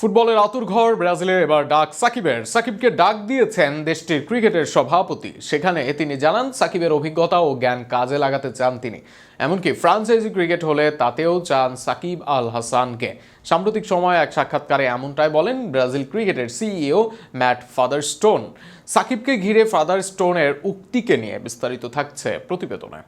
ফুটবলের আঁতুড়ঘর ব্রাজিলে এবার ডাক সাকিবকে ডাক দিয়েছেন দেশটির ক্রিকেটের সভাপতি। সেখানে তিনি জানান সাকিবের অভিজ্ঞতা ও জ্ঞান কাজে লাগাতে চান তিনি। এমনকি ফ্রাঞ্চাইজি ক্রিকেট হলে তাতেও চান সাকিব আল হাসানকে। সাম্প্রতিক সময়ে এক সাক্ষাৎকারে এমনটাই বলেন ব্রাজিল ক্রিকেটের সিইও ম্যাট ফাদারস্টোন। সাকিবকে ঘিরে ফাদারস্টোনের উক্তিকে নিয়ে বিস্তারিত থাকছে প্রতিবেদনে।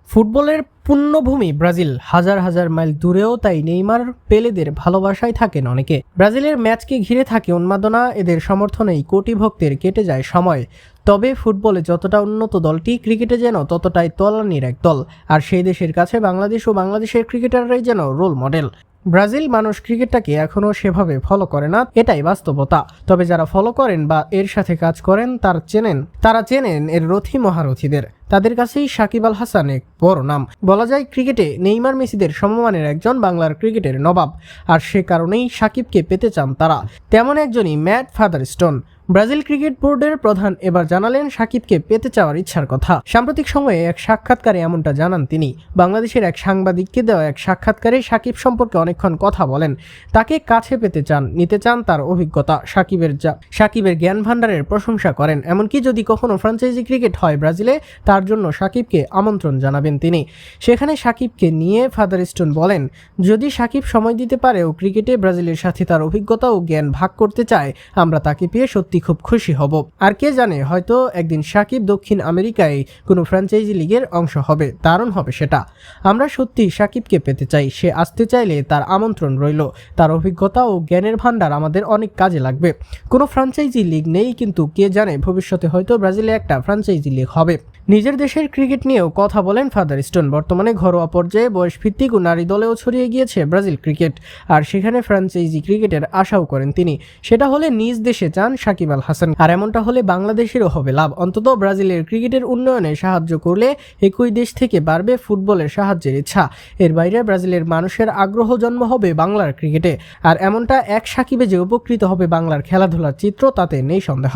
ফুটবলের পুণ্যভূমি ব্রাজিল, হাজার হাজার মাইল দূরেও তাই নেইমার পেলেদের ভালোবাসায় থাকেন অনেকে। ব্রাজিলের ম্যাচকে ঘিরে থাকে উন্মাদনা, এদের সমর্থনেই কোটি ভক্তের কেটে যায় সময়। তবে ফুটবলে যতটা উন্নত দলটি, ক্রিকেটে যেন ততটাই তলানির এক দল। আর সেই দেশের কাছে বাংলাদেশ ও বাংলাদেশের ক্রিকেটাররাই যেন রোল মডেল। ব্রাজিল মানুষ ক্রিকেটটাকে এখনও সেভাবে ফলো করে না, এটাই বাস্তবতা। তবে যারা ফলো করেন বা এর সাথে কাজ করেন তারা চেনেন এর রথী মহারথীদের। তাদের কাছেই সাকিব আল হাসান এক বড় নাম। বলা যায় ক্রিকেটে নেইমার মেসিদের সমমানের একজন বাংলার ক্রিকেটের নবাব। আর সে কারণেই সাকিবকে পেতে চান তারা। তেমন একজনই ম্যাট ফাদারস্টোন। ব্রাজিল ক্রিকেট বোর্ডের প্রধান এবার জানালেন সাকিবকে পেতে চাওয়ার ইচ্ছার কথা। সাম্প্রতিক সময়ে এক সাক্ষাৎকারে এমনটা জানান তিনি। বাংলাদেশের এক সাংবাদিককে দেওয়া এক সাক্ষাৎকারে সাকিব সম্পর্কে অনেকক্ষণ কথা বলেন। তাকে কাছে পেতে চান, নিতে চান তার অভিজ্ঞতা, সাকিবের জ্ঞান ভান্ডারের প্রশংসা করেন। এমনকি যদি কখনো ফ্র্যাঞ্চাইজি ক্রিকেট হয় ব্রাজিলে, তার জন্য সাকিবকে আমন্ত্রণ জানাবেন তিনি। সেখানে সাকিবকে নিয়ে ফাদারস্টোন বলেন, যদি সাকিব সময় দিতে পারে ও ক্রিকেটে ব্রাজিলের সাথে তার অভিজ্ঞতা ও জ্ঞান ভাগ করতে চায়, আমরা তাকে পেয়ে সত্যি খুব খুশি হব। আর কে জানে, হয়তো একদিন সাকিব দক্ষিণ আমেরিকায় কোনো ফ্র্যাঞ্চাইজি লিগের অংশ হবে। দারুণ হবে সেটা। আমরা সত্যি সাকিবকে পেতে চাই। সে আসতে চাইলে তার আমন্ত্রণ রইল। তার অভিজ্ঞতা ও জ্ঞানের ভান্ডার আমাদের অনেক কাজে লাগবে। কোনো ফ্র্যাঞ্চাইজি লিগ নেই, কিন্তু কে জানে ভবিষ্যতে হয়তো ব্রাজিলে একটা ফ্র্যাঞ্চাইজি লিগ হবে। নিজের দেশের ক্রিকেট নিয়েও কথা বলেন ফাদারস্টোন। বর্তমানে ঘরোয়া পর্যায়ে বয়স ভিত্তিক ও নারী দলেও ছড়িয়ে গিয়েছে ব্রাজিল ক্রিকেট। আর সেখানে ফ্র্যাঞ্চাইজি ক্রিকেটের আশাও করেন তিনি। সেটা হলে নিজ দেশে চান সাকিব আল হাসান। আর এমনটা হলে বাংলাদেশেরও হবে লাভ। অন্তত ব্রাজিলের ক্রিকেটের উন্নয়নে সাহায্য করলে একই দেশ থেকে বাড়বে ফুটবলের সাহায্যের ইচ্ছা। এর বাইরে ব্রাজিলের মানুষের আগ্রহ জন্ম হবে বাংলার ক্রিকেটে। আর এমনটা এক সাকিবে যে উপকৃত হবে বাংলার খেলাধুলার চিত্র, তাতে নেই সন্দেহ।